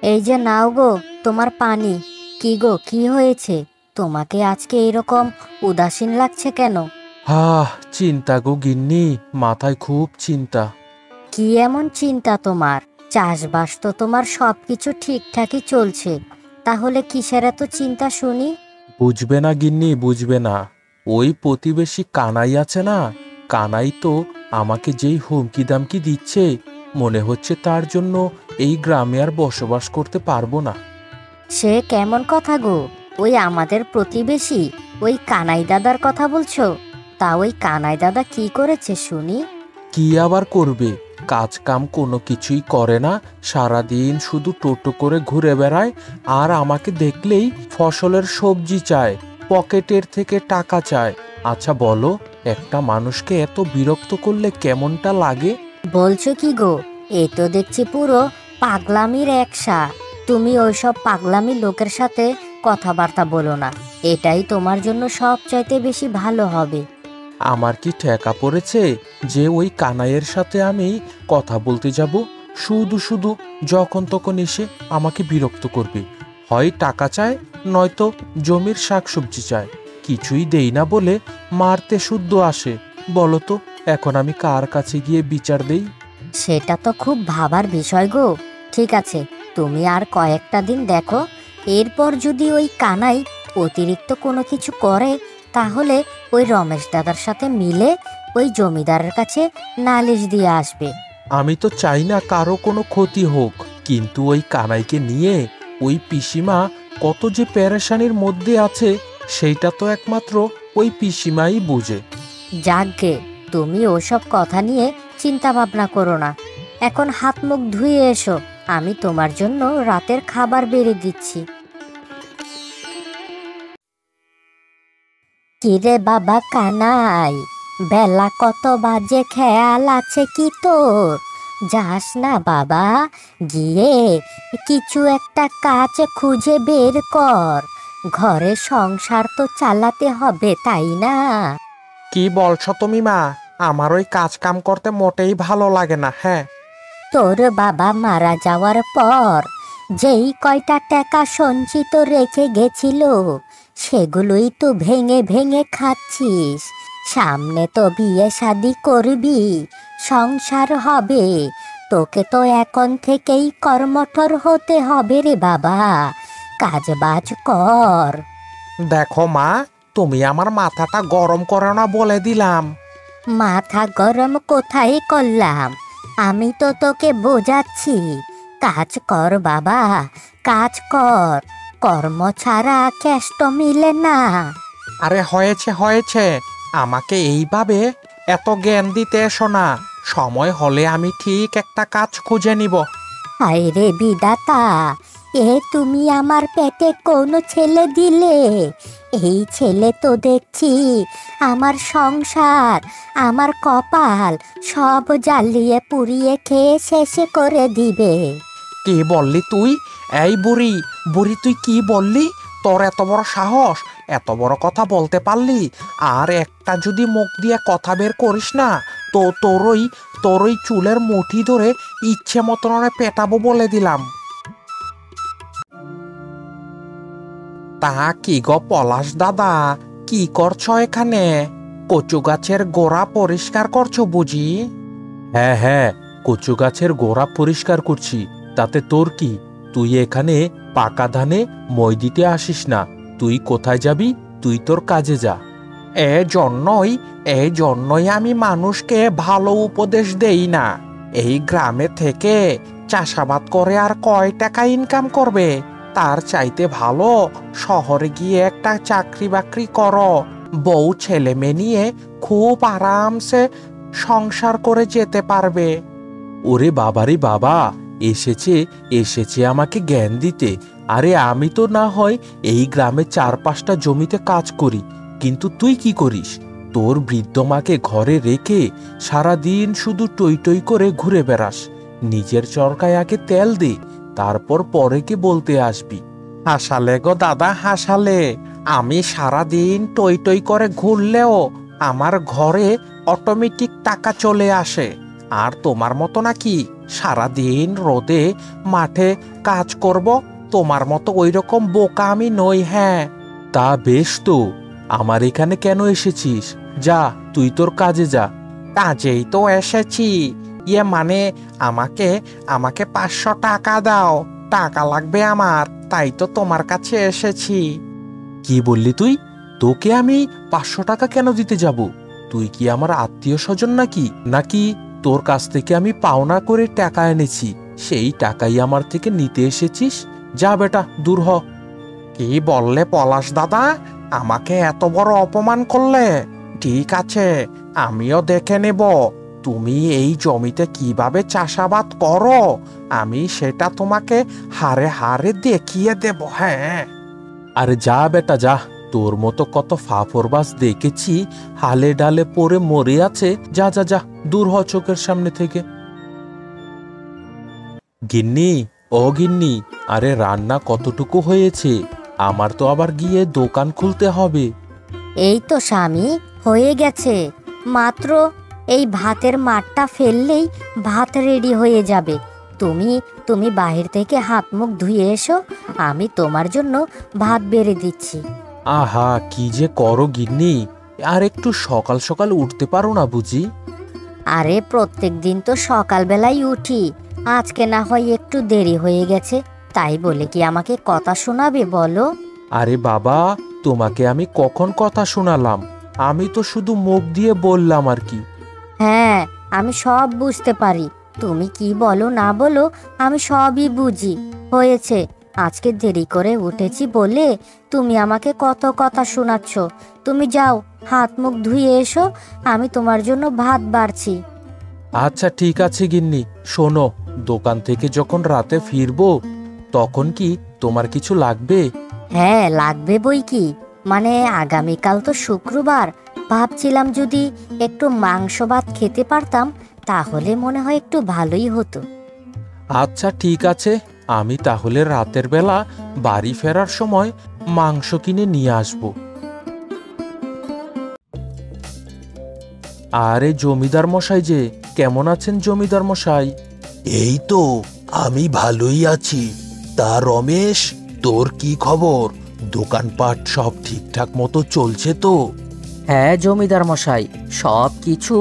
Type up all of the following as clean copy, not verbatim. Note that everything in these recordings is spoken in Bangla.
এই যে নাও গো, তোমার পানি। কি গো, কি হয়েছে? তোমাকে আজকে এরকম উদাসীন লাগছে কেন? চিন্তা গো গিন্নি, মাথায় খুব চিন্তা। কি এমন চিন্তা তোমার? চাষবাস তো তোমার সবকিছু ঠিকঠাকই চলছে, তাহলে কিসের এত চিন্তা শুনি? বুঝবে না গিন্নি, বুঝবে না। ওই প্রতিবেশী কানাই আছে না, কানাই তো আমাকে যেই হুমকি দামকি দিচ্ছে, মনে হচ্ছে তার জন্য এই গ্রামে আর বসবাস করতে পারবো না। সে কেমন কথা গো? ওই আমাদের প্রতিবেশী, ওই কানাই দাদার কথা বলছো? তা ওই কানাই দাদা কি করেছে শুনি? কি আবার করবে? কাজ কাম কোনো কিছুই করে না, সারাদিন শুধু টোটো করে ঘুরে বেড়ায়। আর আমাকে দেখলেই ফসলের সবজি চায়, পকেটের থেকে টাকা চায়। আচ্ছা বলো, একটা মানুষকে এত বিরক্ত করলে কেমনটা লাগে? বলছো কি গো? এ তো দেখছি পুরো পাগলামির একসা। তুমি ওইসব পাগলামি লোকের সাথে কথাবার্তা বলো না, এটাই তোমার জন্য সবচাইতে বেশি ভালো হবে। আমার কি ঠেকা পড়েছে যে ওই কানাইয়ের সাথে আমি কথা বলতে যাব? শুধু শুধু যখন তখন এসে আমাকে বিরক্ত করবে। হয় টাকা চায়, নয়তো জমির শাকসবজি চায়। কিছুই দেই না বলে মারতে শুদ্ধ আসে। বলো তো, এখন আমি কার কাছে গিয়ে বিচার দেই? সেটা তো খুব ভাবার বিষয় গো। ঠিক আছে, তুমি আর কয়েকটা দিন দেখো, এরপর যদি ওই কানাই অতিরিক্ত কোনো কিছু করে, তাহলে ওই রমেশ দাদার সাথে মিলে ওই জমিদারের কাছে নালিশ দিয়ে আসবে। আমি তো চাই না কারো কোনো ক্ষতি হোক, কিন্তু ওই কানাইকে নিয়ে ওই পিসিমা কত যে পেরেশানির মধ্যে আছে, সেইটা তো একমাত্র ওই পিসিমাই বুঝে। যাকগে, তুমি ওসব কথা নিয়ে চিন্তা ভাবনা করো না। এখন হাত মুখ ধুয়ে এসো, আমি তোমার জন্য রাতের খাবার বেড়ে দিচ্ছি। কিরে বাবা কানাই, বেলা কত বাজে খেয়াল আছে কি তোর? যাস না বাবা, গিয়ে কিছু একটা কাজ খুঁজে বের কর। ঘরে সংসার তো চালাতে হবে, তাই না? কি বলছো তুমি মা? আমার ওই কাজ কাম করতে মোটেই ভালো লাগে না। হ্যাঁ, তোর বাবা মারা যাওয়ার পর যেই কয়টা টাকা সঞ্চিত রেখে গেছিল, সেগুলোই তো ভেঙে ভেঙে খাচ্ছিস। সামনে তো বিয়ে শাদি করবি, সংসার হবে। তোকে তো এখন থেকেই কর্মঠর হতে হবে রে বাবা, কাজ বাজ কর। দেখো মা, তুমি আমার মাথাটা গরম করো না বলে দিলাম। মাথা গরম কোথায় করলাম? আমি তো তোকে বোঝাচ্ছি, কাজ কর বাবা, কাজ কর। কর্ম ছাড়া কেষ্ট মিলে না। আরে হয়েছে হয়েছে, আমাকে এইভাবে এত জ্ঞান দিতে এসো না। সময় হলে আমি ঠিক একটা কাজ খুঁজে নিব। হায় রে বিধাতা, এ তুমি আমার পেটে কোন ছেলে দিলে? এই ছেলে তো দেখছি আমার সংসার, আমার কপাল সব জ্বালিয়ে পুড়িয়ে খেয়ে শেষে করে দিবে। কি বললি তুই? এই বুড়ি, বুড়ি তুই কি বললি? তোর এত বড় সাহস, এত বড় কথা বলতে পারলি? আর একটা যদি মুখ দিয়ে কথা বের করিস না, তো তোরই চুলের মুঠি ধরে ইচ্ছে মতন পেটাবো বলে দিলাম। তা কি গো পলাশ দাদা, কি করছো এখানে? কচু গাছের গোড়া পরিষ্কার করছো বুঝি? হ্যাঁ হ্যাঁ, কচু গাছের গোড়া পরিষ্কার করছি। তাতে তোর কি? তুই এখানে পাকা ধানে মই দিতে আসিস না। তুই কোথায় যাবি? তুই তোর কাজে যা। এই জন্যই আমি মানুষকে ভালো উপদেশ দেই না। এই গ্রামে থেকে চাষাবাদ করে আর কয় টাকা ইনকাম করবে? তার চাইতে ভালো শহরে গিয়ে একটা চাকরি বাকরি করো, বউ ছেলে মেয়ে নিয়ে খুব আরামসে সংসার করে যেতে পারবে। ওরে বাবারে বাবা, এসেছে এসেছে আমাকে জ্ঞান দিতে। আরে আমি তো না হয় এই গ্রামে 4-5টা জমিতে কাজ করি, কিন্তু তুই কি করিস? তোর বৃদ্ধ মাকে ঘরে রেখে সারাদিন শুধু টই টই করে ঘুরে বেড়াস। নিজের চরকায় আগে তেল দে, তারপর পরে কি বলতে আসবি। হাসালে গো দাদা, হাসালে। আমি সারাদিন টই টই করে ঘুরলেও আমার ঘরে অটোমেটিক টাকা চলে আসে। আর তোমার মতো নাকি সারাদিন রোদে মাঠে কাজ করব? তোমার মতো ওই রকম বোকা আমি নই। হ্যাঁ, তা বেশ তো, আমার এখানে কেন এসেছিস? যা, তুই তোর কাজে যা। কাজেই তো এসেছি। মানে আমাকে আমাকে 500 টাকা দাও। টাকা লাগবে আমার, তাই তো তোমার কাছে এসেছি। কি বললি তুই? তোকে আমি 500 টাকা কেন দিতে যাব? তুই কি আমার আত্মীয় স্বজন নাকি? নাকি তোর কাছ থেকে আমি পাওনা করে টাকা এনেছি, সেই টাকাই আমার থেকে নিতে এসেছিস? যা বেটা, দূর হ। কি বললে পলাশ দাদা? আমাকে এত বড় অপমান করলে? ঠিক আছে, আমিও দেখে নেব তুমি এই জমিতে কিভাবে চাষাবাদ করো। আমি সেটা তোমাকে হারে হারে দেখিয়ে দেব। হ্যাঁ, আরে যা বেটা যা, তোর মতো কত ফাফরবাজ দেখেছি হালে ডালে পড়ে মরে আছে। যা যা যা, দূর হ চোখের সামনে থেকে। গিন্নি, ও গিন্নি, আরে রান্না কতটুকু হয়েছে? আমার তো আবার গিয়ে দোকান খুলতে হবে। এই তো স্বামী, হয়ে গেছে। মাত্র এই ভাতের মাঠটা ফেললেই ভাত রেডি হয়ে যাবে। তুমি তুমি বাহির থেকে হাত মুখ ধুয়ে এসো, আমি তোমার জন্য ভাত বেড়ে দিচ্ছি। আহা, কি যে করো গিন্নি! আর একটু সকাল সকাল উঠতে পারো না বুঝি? আরে প্রত্যেক দিন তো সকালবেলাই উঠি, আজকে না হয় একটু দেরি হয়ে গেছে, তাই বলে কি আমাকে কথা শোনাবে বলো? আরে বাবা, তোমাকে আমি কখন কথা শোনালাম? আমি তো শুধু মুখ দিয়ে বললাম আর কি। হ্যাঁ, আমি সব বুঝতে পারি। তুমি কি বলো না বলো, আমি সবই বুঝি। হয়েছে, আজকে দেরি করে উঠেছি বলে তুমি আমাকে কত কথা শোনাচ্ছ। তুমি যাও, হাত মুখ ধুয়ে এসো, আমি তোমার জন্য ভাত বাড়ছি। আচ্ছা ঠিক আছে গিন্নি, শোনো, দোকান থেকে যখন রাতে ফিরবো তখন কি তোমার কিছু লাগবে? হ্যাঁ লাগবে বই কি, মানে আগামীকাল তো শুক্রবার, ভাবছিলাম যদি একটু মাংস ভাত খেতে পারতাম তাহলে মনে হয় একটু ভালোই হতো। আচ্ছা ঠিক আছে, আমি তাহলে রাতের বেলা বাড়ি ফেরার সময় মাংস কিনে নিয়ে আসব। আরে জমিদার মশাই যে, কেমন আছেন জমিদার মশাই? এই তো, আমি ভালোই আছি। তা রমেশ, তোর কি খবর? দোকানপাট সব ঠিকঠাক মতো চলছে তো? হ্যাঁ জমিদার মশাই, সব কিছু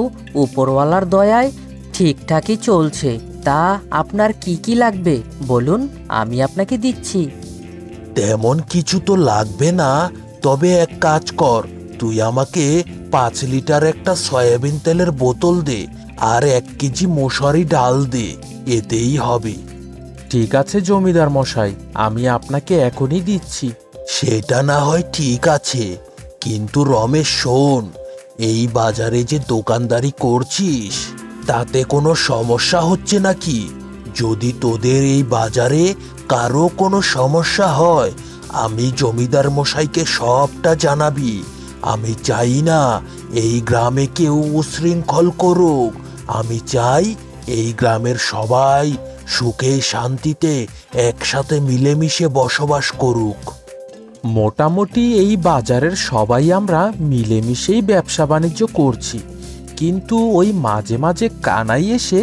উপরওয়ালার দয়ায় ঠিকঠাকই চলছে। তা আপনার কি কি লাগবে বলুন, আমি আপনাকে দিচ্ছি। তেমন কিছু তো লাগবে না, তবে এক কাজ কর, তুই আমাকে 5 লিটার একটা সয়াবিন তেলের বোতল দে, আর 1 কেজি মশারি ডাল দে, এতেই হবে। ঠিক আছে জমিদার মশাই, আমি আপনাকে এখনই দিচ্ছি। সেটা না হয় ঠিক আছে, কিন্তু রমেশ শোন, এই বাজারে যে দোকানদারি করছিস তাতে কোনো সমস্যা হচ্ছে নাকি? যদি তোদের এই বাজারে কারো কোনো সমস্যা হয়, আমি জমিদার মশাইকে সবটা জানাবি। আমি চাই না এই গ্রামে কেউ উশৃঙ্খল করুক। আমি চাই এই গ্রামের সবাই সুখে শান্তিতে একসাথে মিলেমিশে বসবাস করুক। মোটামুটি এই বাজারের সবাই আমরা মিলেমিশেই ব্যবসা বাণিজ্য করছি, কিন্তু ওই মাঝে মাঝে কানাই এসে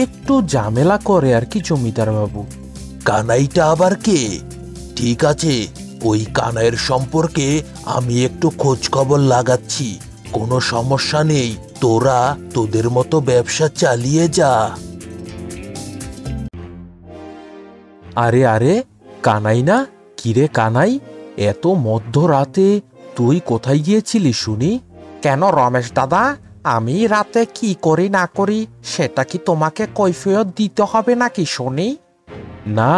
একটু ঝামেলা করে আর কি জমিদার বাবু। কানাইটা আবার কে? ঠিক আছে, ওই কানাইয়ের সম্পর্কে আমি একটু খোঁজ খবর লাগাচ্ছি। কোনো সমস্যা নেই, তোরা তোদের মতো ব্যবসা চালিয়ে যা। আরে আরে, কানাই না? কিরে কানাই, এত মধ্যরাতে তুই কোথায় গিয়েছিলি শুনি? কেন রমেশ দাদা, আমি রাতে কি করি না করি সেটা কি তোমাকে কৈফিয়ত দিতে হবে নাকি শুনি? না,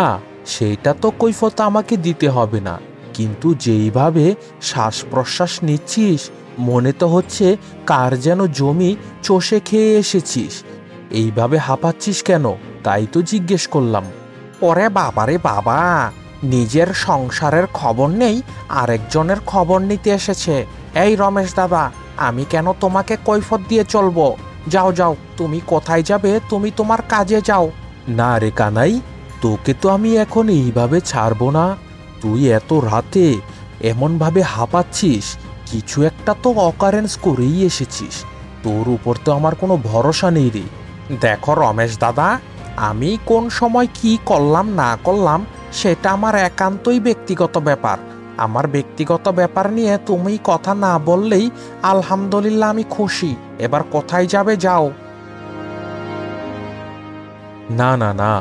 সেটা তো কৈফিয়ত আমাকে দিতে হবে না, কিন্তু যেইভাবে শ্বাস প্রশ্বাস নিচ্ছিস মনে তো হচ্ছে কার যেন জমি চষে খেয়ে এসেছিস। এইভাবে হাঁপাচ্ছিস কেন, তাই তো জিজ্ঞেস করলাম। ওরে বাবারে বাবা, নিজের সংসারের খবর নেই, আরেকজনের খবর নিতে এসেছে। এই রমেশ দাদা, আমি কেন তোমাকে কৈফত দিয়ে চলবো? যাও যাও, তুমি কোথায় যাবে তুমি তোমার কাজে যাও। না রে কানাই, তোকে তো আমি এখন এইভাবে ছাড়বো না। তুই এত রাতে এমনভাবে হাঁপাচ্ছিস, কিছু একটা তো অকারেন্স করেই এসেছিস। তোর উপর তো আমার কোনো ভরসা নেই রে। দেখো রমেশ দাদা, আমি কোন সময় কি করলাম না করলাম সেটা আমার একান্তই ব্যক্তিগত ব্যাপার। আমার ব্যক্তিগত ব্যাপার নিয়ে তুমি কথা না বললেই আলহামদুলিল্লাহ আমি খুশি। এবার কোথায় যাবে যাও। না না না,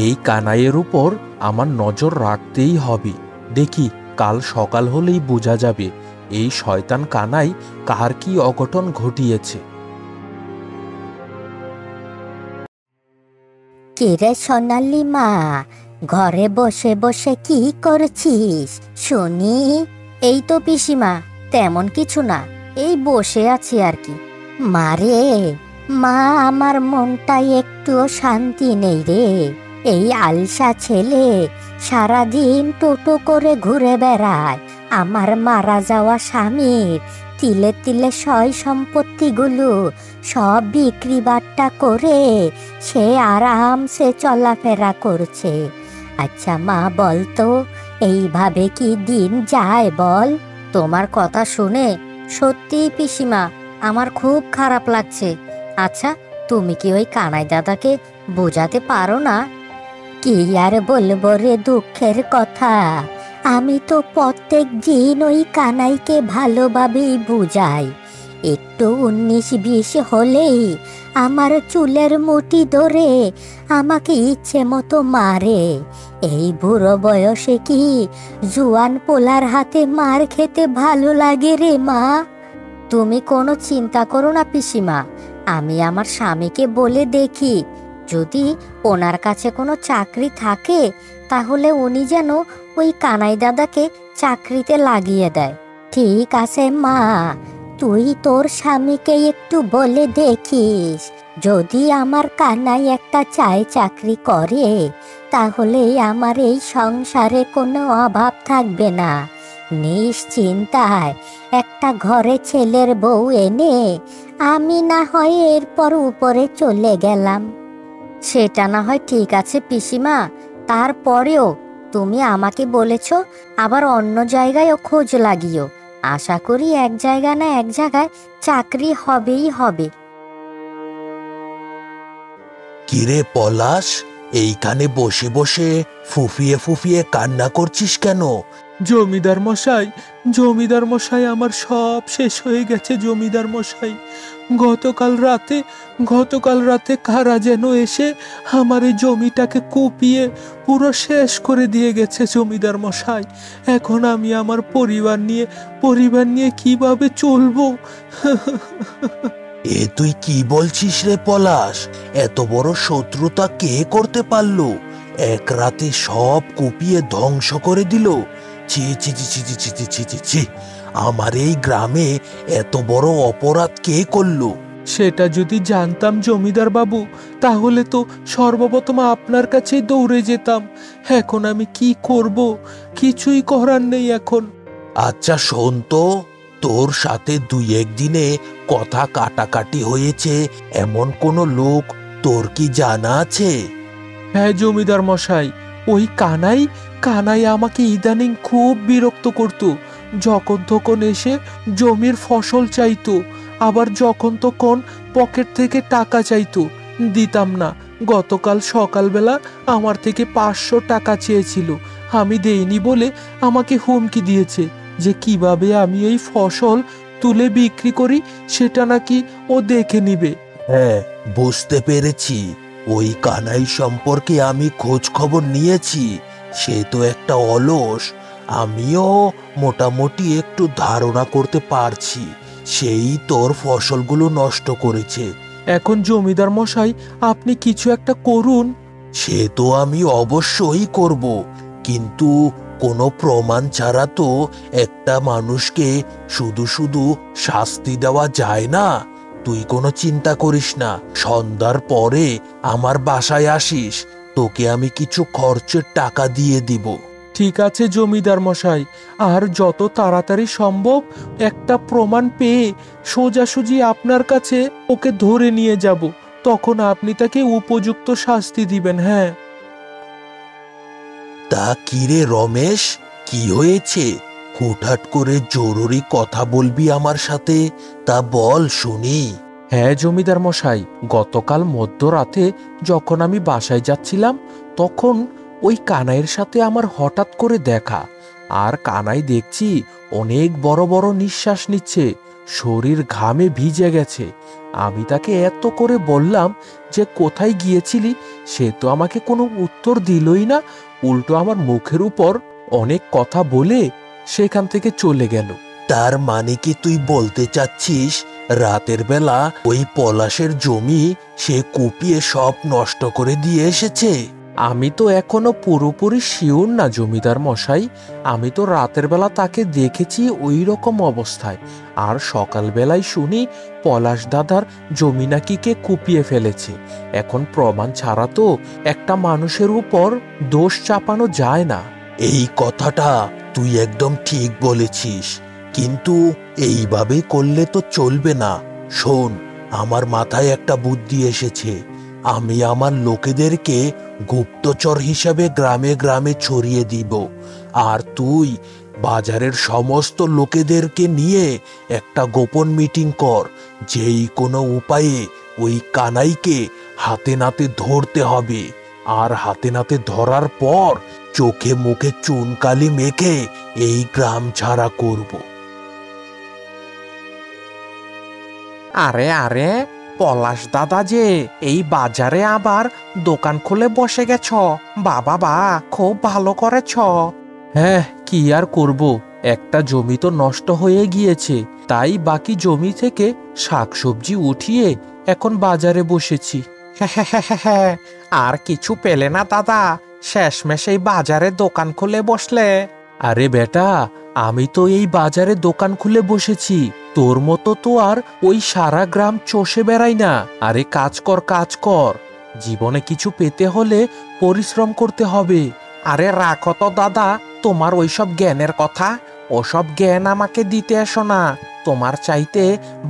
এই কানাইয়ের উপর আমার নজর রাখতেই হবে। দেখি কাল সকাল হলেই বোঝা যাবে এই শয়তান কানাই কার কি অঘটন ঘটিয়েছে। কিরে সোনালি মা, ঘরে বসে বসে কি করছিস শুনি? এই তো পিসিমা, তেমন কিছু না, এই বসে আছি আর কি। মারে মা, আমার মনটাই একটুও শান্তি নেই রে। এই আলসা ছেলে সারাদিন টোটো করে ঘুরে বেড়ায়। আমার মারা যাওয়া স্বামীর তিলে তিলে সয় সম্পত্তিগুলো সব বিক্রি বাট্টা করে সে আরামসে চলাফেরা করছে। আচ্ছা মা, বলতো এইভাবে কি দিন যায় বল? তোমার কথা শুনে সত্যি পিসিমা আমার খুব খারাপ লাগছে। আচ্ছা, তুমি কি ওই কানাই দাদাকে বোঝাতে পারো না? কি আর বলবো রে দুঃখের কথা, আমি তো প্রত্যেক দিন ওই কানাইকে ভালোভাবেই বুঝাই। একটু 19-20 হলেই আমার চুলের মুঠি ধরে আমাকে ইচ্ছে মতো মারে। এই বুড়ো বয়সে কি জুয়ান পোলার হাতে মার খেতে ভালো লাগে রে মা? তুমি কোনো চিন্তা করো না পিসিমা, আমি আমার স্বামীকে বলে দেখি, যদি ওনার কাছে কোনো চাকরি থাকে তাহলে উনি যেন ওই কানাই দাদাকে চাকরিতে লাগিয়ে দেয়। ঠিক আছে মা, তুই তোর স্বামীকে একটু বলে দেখিস, যদি আমার কানাই একটা চাকরি করে তাহলে আমার এই সংসারে কোনো অভাব থাকবে না। নিশ্চিন্তায় একটা ঘরে ছেলের বউ এনে আমি না হয় এরপর উপরে চলে গেলাম। সেটা না হয় ঠিক আছে পিসিমা, তারপরেও তুমি আমাকে বলেছ, আবার অন্য জায়গায়ও খোঁজ লাগিও। আশা করি এক জায়গা না এক জায়গায় চাকরি হবেই হবে। কিরে পলাশ, এইখানে বসে বসে ফুফিয়ে ফুফিয়ে কান্না করছিস কেন? জমিদার মশাই, জমিদার মশাই, আমার সব শেষ হয়ে গেছে জমিদার মশাই। গতকাল রাতে কারা যেন এসে আমার এই জমিটাকে কুপিয়ে পুরো শেষ করে দিয়ে গেছে জমিদার মশাই। এখন আমি আমার পরিবার নিয়ে কিভাবে চলবো? এ তুই কি বলছিস রে পলাশ? এত বড় শত্রুতা কে করতে পারলো? এক রাতে সব কুপিয়ে ধ্বংস করে দিল। ছি ছি ছি ছি ছি ছি ছি ছি ছি, আমার এই গ্রামে এত বড় অপরাধ কে করলো? সেটা যদি জানতাম জমিদার বাবু, তাহলে তো সর্বপ্রথম আপনার কাছেই দৌড়ে যেতাম। এখন আমি কি করব? কিছুই করার নেই এখন। আচ্ছা শোন তো, তোর সাথে 2-1 দিনে কথা কাটাকাটি হয়েছে এমন কোনো লোক তোর কি জানা আছে? হ্যাঁ জমিদার মশাই, ওই কানাই আমাকে ইদানিং খুব বিরক্ত করত। যখন তখন এসে জমির ফসল চাইতো, আবার যখন তখন পকেট থেকে টাকা চাইতো, দিতাম না। গতকাল সকালবেলা আমার থেকে 500 টাকা চেয়েছিল, আমি দেইনি বলে আমাকে হুমকি দিয়েছে যে কিভাবে আমি এই ফসল তুলে বিক্রি করি সেটা নাকি ও দেখে নিবে। হ্যাঁ, বুঝতে পেরেছি। ওই কানাই সম্পর্কে আমি খোঁজ খবর নিয়েছি। সে তো একটা অলস। আমিও মোটামুটি একটু ধারণা করতে পারছি সেই তোর ফসলগুলো নষ্ট করেছে। এখন জমিদার মশাই, আপনি কিছু একটা করুন। সে তো আমি অবশ্যই করব, কিন্তু কোনো প্রমাণ ছাড়া তো একটা মানুষকে শুধু শুধু শাস্তি দেওয়া যায় না। তুই কোনো চিন্তা করিস না, সন্ধ্যার পরে আমার বাসায় আসিস, তোকে আমি কিছু খরচের টাকা দিয়ে দিব। ঠিক আছে জমিদার মশাই, আর যত তাড়াতাড়ি সম্ভব একটা প্রমাণ পেয়ে সোজাসুজি আপনার কাছে ওকে ধরে নিয়ে যাব, তখন আপনি তাকে উপযুক্ত শাস্তি দিবেন। হ্যাঁ। তা কিরে রমেশ, কি হয়েছে? হুটহাট করে জরুরি কথা বলবি আমার সাথে, তা বল শুনি। হ্যাঁ জমিদার মশাই, গতকাল মধ্যরাতে যখন আমি বাসায় যাচ্ছিলাম তখন ওই কানাইয়ের সাথে আমার হঠাৎ করে দেখা। আর কানাই দেখছি অনেক বড় বড় নিঃশ্বাস নিচ্ছে, শরীর ঘামে ভিজে গেছে। আমি তাকে এত করে বললাম যে কোথায় গিয়েছিলি, সে তো আমাকে কোনো উত্তর দিলই না, উল্টো আমার মুখের উপর অনেক কথা বলে সেখান থেকে চলে গেল। তার মানে কি তুই বলতে চাচ্ছিস রাতের বেলা ওই পলাশের জমি সে কুপিয়ে সব নষ্ট করে দিয়ে এসেছে? আমি তো এখনো পুরোপুরি শিওর না জমিদার মশাই। আমি তো রাতের বেলা তাকে দেখেছি ওই রকম অবস্থায়, আর সকালবেলায় শুনি পলাশ দাদার জমি নাকি কে কুপিয়ে ফেলেছে। এখন প্রমাণ ছাড়া তো একটা মানুষের উপর দোষ চাপানো যায় না। এই কথাটা তুই একদম ঠিক বলেছিস, কিন্তু এইভাবে করলে তো চলবে না। শোন, আমার মাথায় একটা বুদ্ধি এসেছে। আমি আমার লোকেদেরকে গুপ্তচর হিসাবে গ্রামে গ্রামে ছড়িয়ে দিব, আর তুই বাজারের সমস্ত লোকেদেরকে নিয়ে একটা গোপন মিটিং কর। যেই কোনো উপায়ে ওই কানাইকে হাতে নাতে ধরতে হবে, আর হাতে নাতে ধরার পর চোখে মুখে চুনকালি মেখে এই গ্রাম ছাড়া করব। আরে আরে, পলাশ দাদা যে এই বাজারে আবার দোকান খুলে বসে গেছ, বাবা বা খুব ভালো করেছ। হ্যাঁ, কি আর করব, একটা জমি তো নষ্ট হয়ে গিয়েছে, তাই বাকি জমি থেকে শাকসবজি উঠিয়ে এখন বাজারে বসেছি। হ্যাঁ, আর কিছু পেলে না দাদা, শেষমেশ এই বাজারে দোকান খুলে বসলে? আরে বেটা, আমি তো এই বাজারে দোকান খুলে বসেছি, তোর মতো তো আর ওই সারা গ্রাম চষে বেড়াই না। আরে কাজ কর, কাজ কর, জীবনে কিছু পেতে হলে পরিশ্রম করতে হবে। আরে রাখো তো দাদা তোমার ওইসব জ্ঞানের কথা, ওসব জ্ঞান আমাকে দিতে এসো না। তোমার চাইতে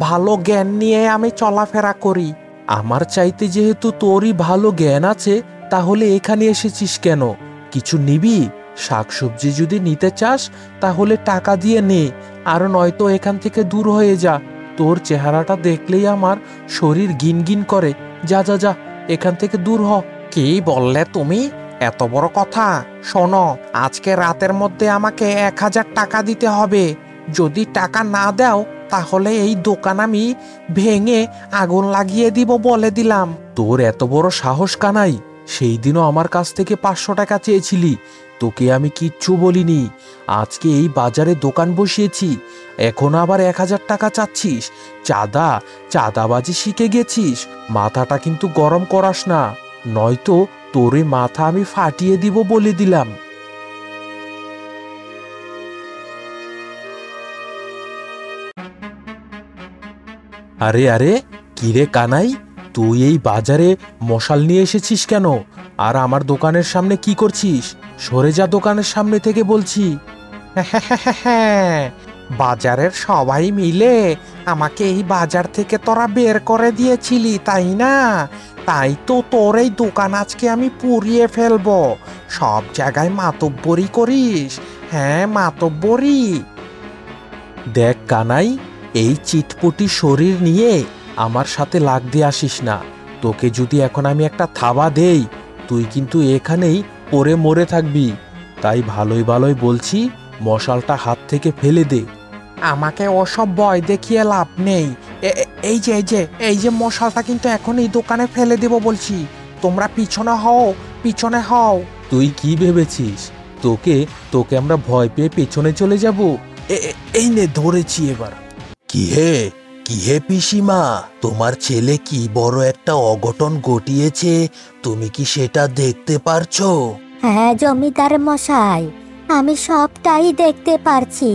ভালো জ্ঞান নিয়ে আমি চলাফেরা করি। আমার চাইতে যেহেতু তোরই ভালো জ্ঞান আছে, তাহলে এখানে এসেছিস কেন? কিছু নিবি? শাকসবজি যদি নিতে চাস তাহলে টাকা দিয়ে নে, আর নয়তো এখান থেকে দূর হয়ে যা। তোর চেহারাটা দেখলেই আমার শরীর গিনগিন করে। যা যা যা, এখান থেকে দূর হ। কি বললে তুমি? এত বড় কথা? শোনো, আজকে রাতের মধ্যে আমাকে 1000 টাকা দিতে হবে। যদি টাকা না দাও তাহলে এই দোকান আমি ভেঙে আগুন লাগিয়ে দিব, বলে দিলাম। তোর এত বড় সাহস কানাই, সেই দিনও আমার কাছ থেকে 500 টাকা চেয়েছিলি, তোকে আমি কিচ্ছু বলিনি। আজকে এই বাজারে দোকান বসিয়েছি, এখন আবার 1000 টাকা চাচ্ছিস? চাঁদাবাজি শিখে গেছিস? মাথাটা কিন্তু গরম করাস না, নয়তো তোরে মাথা আমি ফাটিয়ে দিব, বলে দিলাম। আরে আরে, কিরে কানাই, তুই এই বাজারে মশাল নিয়ে এসেছিস কেন? আর আমার দোকানের সামনে কি করছিস? সরে যা দোকানের সামনে থেকে বলছি। বাজারের সবাই মিলে আমাকে এই বাজার থেকে তোরা বের করে দিয়েছিলি, তাই না? তাই তো তোর এই দোকান আজকে আমি পুড়িয়ে ফেলবো। সব জায়গায় মাতব্বরি করিস। হ্যাঁ, মাতব্বরি। দেখ কানাই, এই চিটপটি শরীর নিয়ে আমার সাথে লাগতে আসিস না। তোকে যদি এখন আমি একটা থাবা দেই, তুই কিন্তু এখানেই পড়ে মরে থাকবি। তাই ভালোই ভালোই বলছি, মশালটা হাত থেকে ফেলে দে। আমাকে ওসব ভয় দেখিয়ে লাভ নেই। এই যে মশালটা কিন্তু এখন এই দোকানে ফেলে দেব বলছি। তোমরা পিছনে হও, পিছনে হও। তুই কি ভেবেছিস তোকে আমরা ভয় পেয়ে পেছনে চলে যাব? এই নে, ধরেছি এবার। কি হে পিসিমা, তোমার ছেলে কি বড় একটা অঘটন ঘটিয়েছে, তুমি কি সেটা দেখতে পারছো? হ্যাঁ জমিদার মশাই, আমি সবটাই দেখতে পারছি।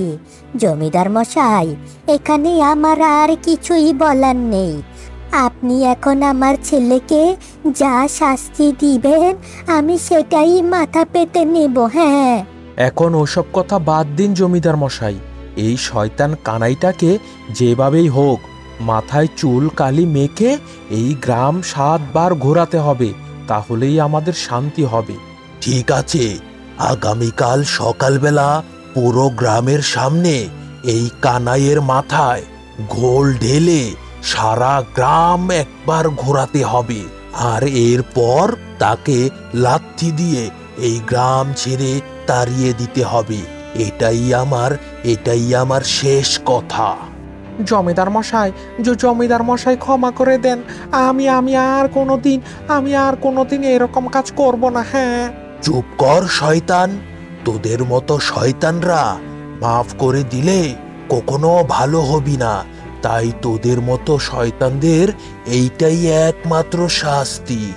জমিদার মশাই, এখানে আমার আর কিছুই বলার নেই। আপনি এখন আমার ছেলেকে যা শাস্তি দিবেন আমি সেটাই মাথা পেতে নেব। হ্যাঁ, এখন ওসব কথা বাদ দিন জমিদার মশাই। এই শয়তান কানাইটাকে যেভাবেই হোক মাথায় চুল কালি মেখে এই গ্রাম 7 বার ঘোরাতে হবে, তাহলেই আমাদের শান্তি হবে। ঠিক আছে, আগামীকাল সকালবেলা পুরো গ্রামের সামনে এই কানাইয়ের মাথায় ঘোল ঢেলে সারা গ্রাম একবার ঘোরাতে হবে, আর এরপর তাকে লাথি দিয়ে এই গ্রাম ছেড়ে তাড়িয়ে দিতে হবে। এটাই আমার শেষ কথা। জমিদার মশাই, জমিদার মশাই ক্ষমা করে দেন। আমি আর কোনোদিন এরকম কাজ করব না। হ্যাঁ। চুপ কর শয়তান। তোদের মতো শয়তানরা মাফ করে দিলে কখনো ভালো হবি না। তাই তোদের মতো শয়তানদের এইটাই একমাত্র শাস্তি।